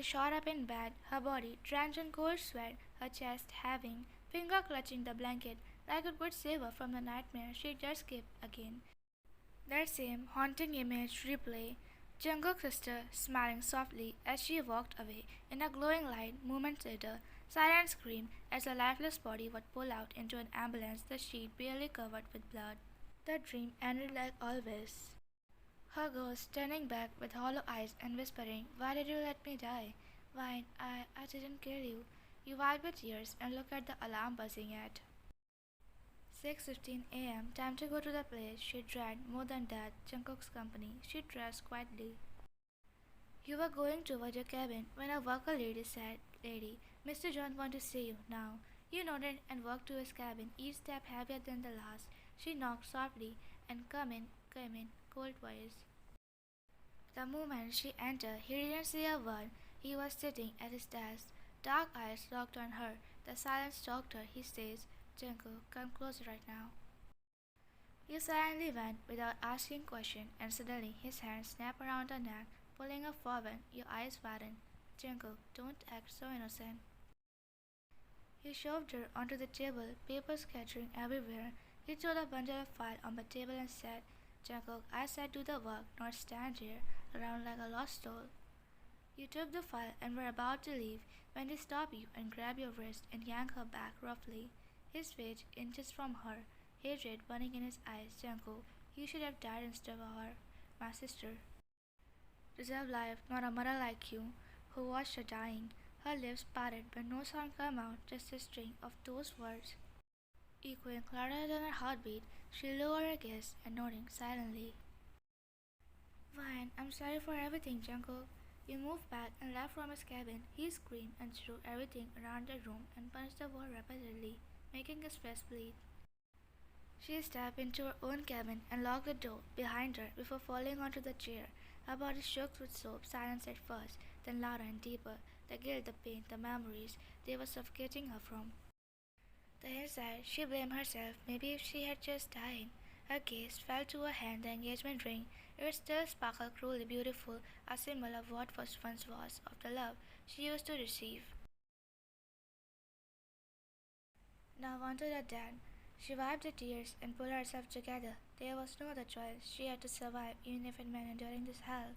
shot up in bed, her body drenched in cold sweat, her chest heaving, finger clutching the blanket like it would save her from the nightmare she'd just escaped again. That same haunting image replay. Jungkook's sister smiling softly as she walked away. In a glowing light, moments later, silent scream as the lifeless body would pull out into an ambulance, the sheet barely covered with blood. The dream ended like always. Her ghost turning back with hollow eyes and whispering, "Why did you let me die? Why, I didn't kill you." You wipe your tears and look at the alarm buzzing at 6:15 a.m. Time to go to the place she dreaded more than death, Jungkook's company. She dressed quietly. You were going toward your cabin when a worker lady said, "Lady, Mr. John wants to see you now." You nodded and walked to his cabin, each step heavier than the last. She knocked softly and come in, cold voice. The moment she entered, he didn't say a word. He was sitting at his desk, dark eyes locked on her. The silence shocked her. He says, "Jungkook, come closer right now." You silently went without asking question, and suddenly his hand snapped around her neck, pulling her forward. Your eyes widened. "Jungkook, don't act so innocent." He shoved her onto the table, papers scattering everywhere. He threw the bundle of files on the table and said, "Jungkook, I said do the work, not stand here around like a lost soul." You took the file and were about to leave when he stopped you and grabbed your wrist and yanked her back roughly. His face inches from her, hatred burning in his eyes. "Jungkook, you should have died instead of her, my sister. Deserve life, not a mother like you," who watched her dying. Her lips parted, but no sound came out, just a string of those words. Echoing louder than her heartbeat, she lowered her gaze and nodding silently. "Fine, I'm sorry for everything, Jungkook." You moved back and left from his cabin. He screamed and threw everything around the room and punched the wall repeatedly, making his fist bleed. She stepped into her own cabin and locked the door behind her before falling onto the chair. Her body shook with sob, silence at first, then louder and deeper. The guilt, the pain, the memories they were suffocating her from. The inside, she blamed herself. Maybe if she had just died. Her gaze fell to her hand, the engagement ring. It still sparkled cruelly beautiful, a symbol of what was once was, of the love she used to receive. Now onto the dead. She wiped the tears and pulled herself together. There was no other choice. She had to survive, even if it meant enduring this hell.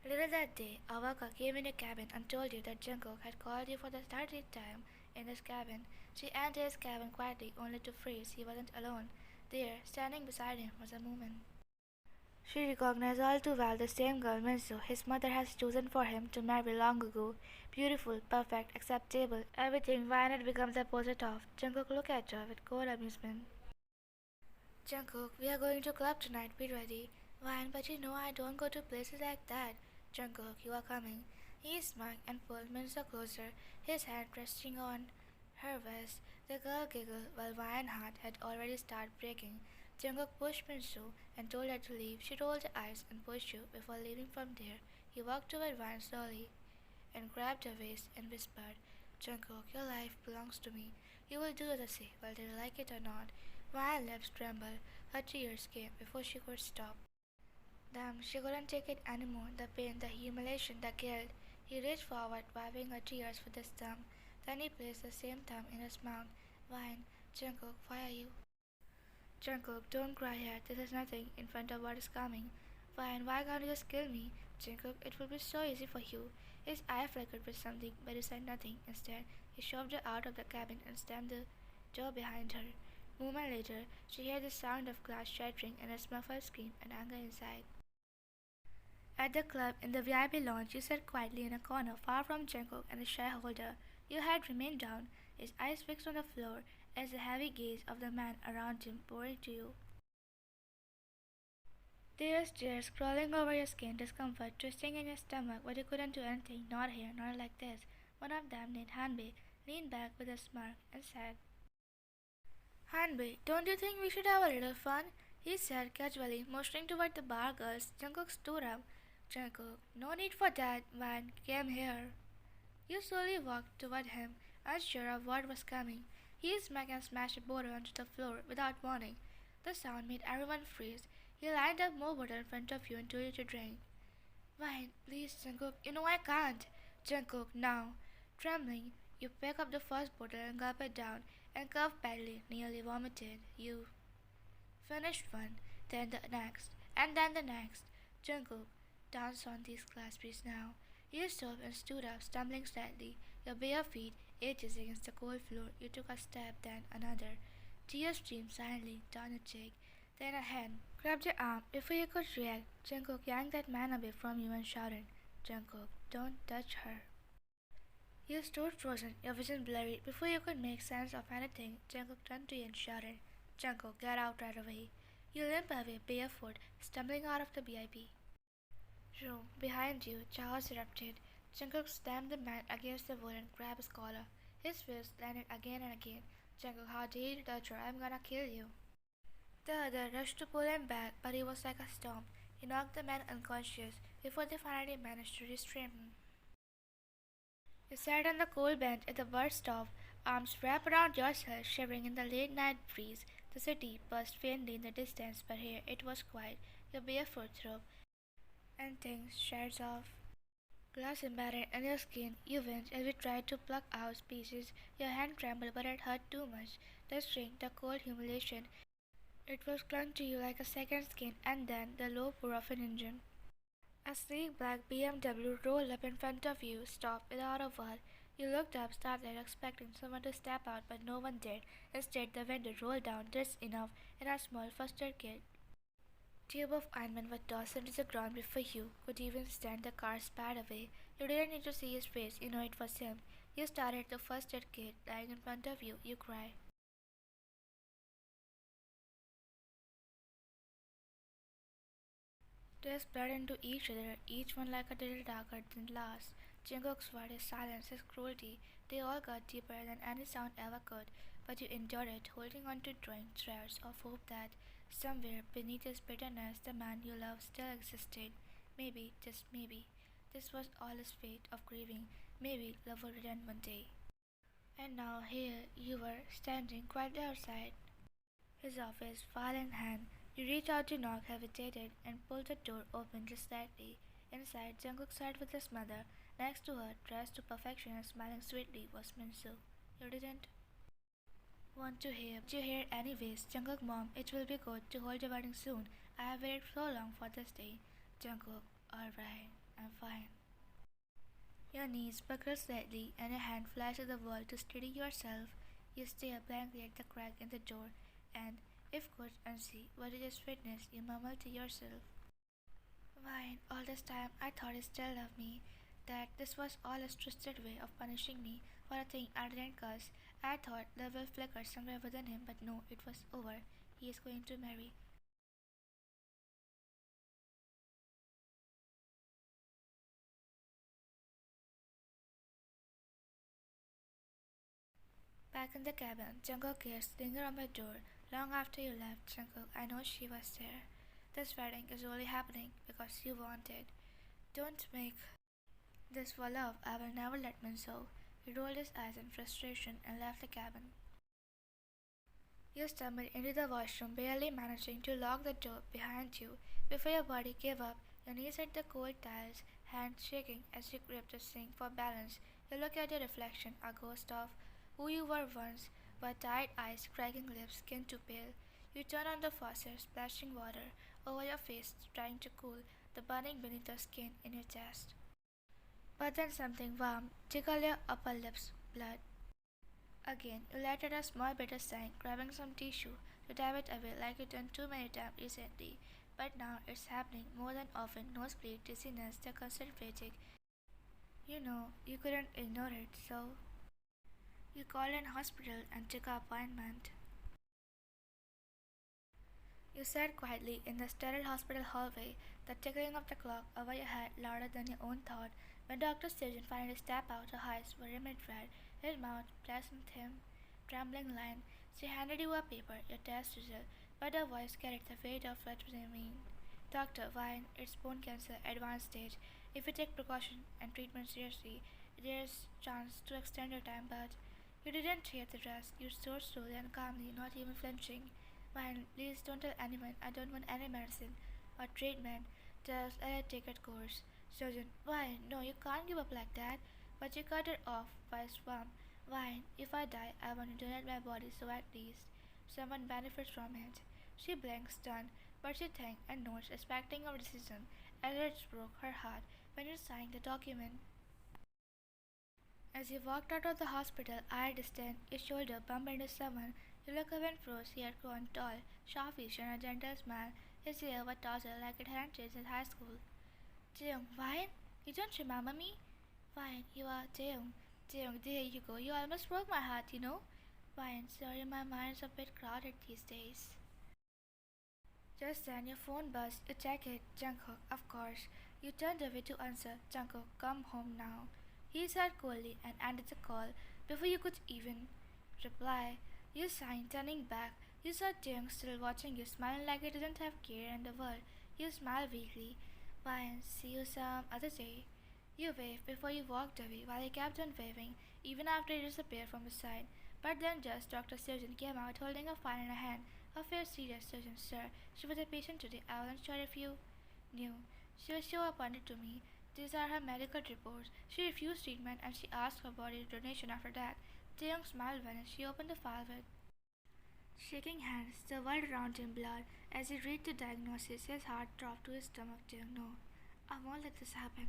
Later that day, a worker came in the cabin and told you that Jungkook had called you for the 30th time in his cabin. She entered his cabin quietly, only to freeze. He wasn't alone. There, standing beside him, was a woman. She recognized all too well the same girl Minso his mother has chosen for him to marry long ago. Beautiful, perfect, acceptable, everything Vine had become the opposite of. Jungkook looked at her with cold amusement. "Jungkook, we are going to club tonight. Be ready." "Vine, but you know I don't go to places like that." "Jungkook, you are coming." He smiled and pulled Minso closer, his hand resting on her waist. The girl giggled while Vine's heart had already started breaking. Jungkook pushed Minso and told her to leave. She rolled her eyes and pushed you before leaving from there. He walked toward Vine slowly and grabbed her waist and whispered, "Jungkook, your life belongs to me. You will do as I say, whether you like it or not." Vine's lips trembled. Her tears came before she could stop. Damn, she couldn't take it anymore. The pain, the humiliation, the guilt. He reached forward, wiping her tears with his thumb. Then he placed the same thumb in his mouth. "Vine, Jungkook, why are you?" "Jungkook, don't cry yet. This is nothing in front of what is coming." "Vine, why can't you just kill me?" "Jungkook, it will be so easy for you." His eye flickered with something, but he said nothing. Instead, he shoved her out of the cabin and slammed the door behind her. A moment later, she heard the sound of glass shattering and a muffled scream and anger inside. At the club in the VIP lounge, you sat quietly in a corner, far from Jungkook and the shareholder. Your head remained down, his eyes fixed on the floor, as the heavy gaze of the man around him pouring to you. Tears, tears crawling over your skin, discomfort twisting in your stomach, but you couldn't do anything, not here, not like this. One of them, named Hanbei, leaned back with a smirk and said, "Hanbei, don't you think we should have a little fun?" he said casually, motioning toward the bar girls. Jungkook stood up. "Jungkook, no need for that, man. Came here." You slowly walked toward him, unsure of what was coming. He smacked and smashed a bottle onto the floor without warning. The sound made everyone freeze. He lined up more water in front of you and told you to drink. Fine, please, Jungkook. You know I can't. Jungkook, now. Trembling, you pick up the first bottle and gulp it down, and cough badly, nearly vomited. You finished one, then the next, and then the next. Jungkook, dance on these glass beads now. You stopped and stood up, stumbling slightly, your bare feet edges against the cold floor. You took a step, then another. Tears streamed silently down your cheek. Then a hand grabbed your arm. Before you could react, Jungkook yanked that man away from you and shouted, Jungkook, don't touch her. You stood frozen, your vision blurry. Before you could make sense of anything, Jungkook turned to you and shouted, Jungkook, get out right away. You limp away, barefoot, stumbling out of the VIP room. Behind you, chaos erupted. Jungkook slammed the man against the wall and grabbed his collar. His fist landed again and again. Jungkook, how dare you touch her? I'm gonna kill you. The other rushed to pull him back, but he was like a storm. He knocked the man unconscious before they finally managed to restrain him. You sat on the cold bench at the bus stop, arms wrapped around yourself, shivering in the late night breeze. The city buzzed faintly in the distance, but here it was quiet. Your barefoot throb, and things shards of glass embedded in your skin. You winced as you tried to pluck out pieces. Your hand trembled, but it hurt too much. The strain, the cold humiliation, it was clung to you like a second skin, and then the low purr of an engine. A sleek black BMW rolled up in front of you, stopped without a word. You looked up, startled, expecting someone to step out, but no one did. Instead, the window rolled down just enough, and a small first-aid kit tube of ointment was tossed into the ground before you could even stand. The car sped away. You didn't need to see his face. You know it was him. You stared at the first-aid kit lying in front of you. You cried. They blurred into each other, each one like a little darker than the last. Jungkook's word, his silence, his cruelty, they all got deeper than any sound ever could, but you endured it, holding on to drawing threads of hope that somewhere beneath his bitterness the man you loved still existed. Maybe, just maybe, this was all his fate of grieving. Maybe love would return one day. And now here you were, standing quietly outside his office, file in hand. You reached out to knock, hesitated, and pulled the door open just slightly. Inside, Jungkook sat with his mother. Next to her, dressed to perfection and smiling sweetly, was Minsu. You didn't want to hear, but you heard anyways. Jungkook, Mom, it will be good to hold your wedding soon. I have waited so long for this day. Jungkook, alright, I'm fine. Your knees buckled slightly, and your hand flashed to the wall to steady yourself. You stare blankly at the crack in the door, and if could unsee what you just witnessed, you murmured to yourself. Why, all this time I thought he still loved me, that this was all a twisted way of punishing me for a thing I didn't cause. I thought love will flicker somewhere within him, but no, it was over. He is going to marry. Back in the cabin, Jungkook ears lingered on my door. Long after you left, Jungkook, I know she was there. This wedding is only happening because you want it. Don't make this for love. I will never let men so. He rolled his eyes in frustration and left the cabin. You stumbled into the washroom, barely managing to lock the door behind you. Before your body gave up, your knees hit the cold tiles, hands shaking as you gripped the sink for balance. You look at your reflection, a ghost of who you were once, but tired eyes, cracking lips, skin too pale. You turn on the faucet, splashing water over your face, trying to cool the burning beneath the skin in your chest. But then something warm tickled your upper lips, blood. Again, you let out a small bitter sigh, grabbing some tissue to dab it away like you done too many times recently. But now it's happening more than often. Nosebleed, dizziness, the constant fatigue. You know, you couldn't ignore it, so you called an hospital and took an appointment. You sat quietly in the sterile hospital hallway, the ticking of the clock over your head louder than your own thought. When Dr. Sturgeon finally stepped out, her eyes were rimmed red, his mouth blazing thin, trembling line. She handed you a paper, your test result, but her voice carried the weight of what they mean. Doctor, Vine, it's bone cancer, advanced stage. If you take precaution and treatment seriously, there's chance to extend your time, but you didn't take the risk. You stood slowly and calmly, not even flinching. Vine, please don't tell anyone. I don't want any medicine or treatment. Just a ticket course. Surgeon, Vine, no, you can't give up like that. But she cut her off by a swamp. Vine, if I die, I want to donate my body so at least someone benefits from it. She blinked, stunned, but she thanked and nods, respecting our decision, as it broke her heart when you signed the document. As he walked out of the hospital, eye distant, his shoulder bumped into someone. He looked up and froze. He had grown tall, sharpish, and a gentle smile. His hair was tousled like it hadn't changed in high school. Jeong, Vine? You don't remember me? Vine, you are Jeong. Jeong, there you go. You almost broke my heart, you know? Vine, sorry, my mind's a bit crowded these days. Just then your phone buzzed. You check it. Jungkook, of course. You turned away to answer. Jungkook, come home now. He said coldly and ended the call before you could even reply. You signed, turning back. You saw Jung still watching you, smiling like he didn't have care in the world. You smiled weakly. Bye and see you some other day. You waved before you walked away while he kept on waving, even after he disappeared from his side. But then just Dr. Surgeon came out holding a file in her hand. A fair serious surgeon, sir. She was a patient today. I wasn't sure if you knew. She was so appointed to me. These are her medical reports. She refused treatment and she asked for body donation after that. Taeyong smiled when she opened the file with shaking hands. The world around him blurred. As he read the diagnosis, his heart dropped to his stomach. Taeyong, no, I won't let this happen.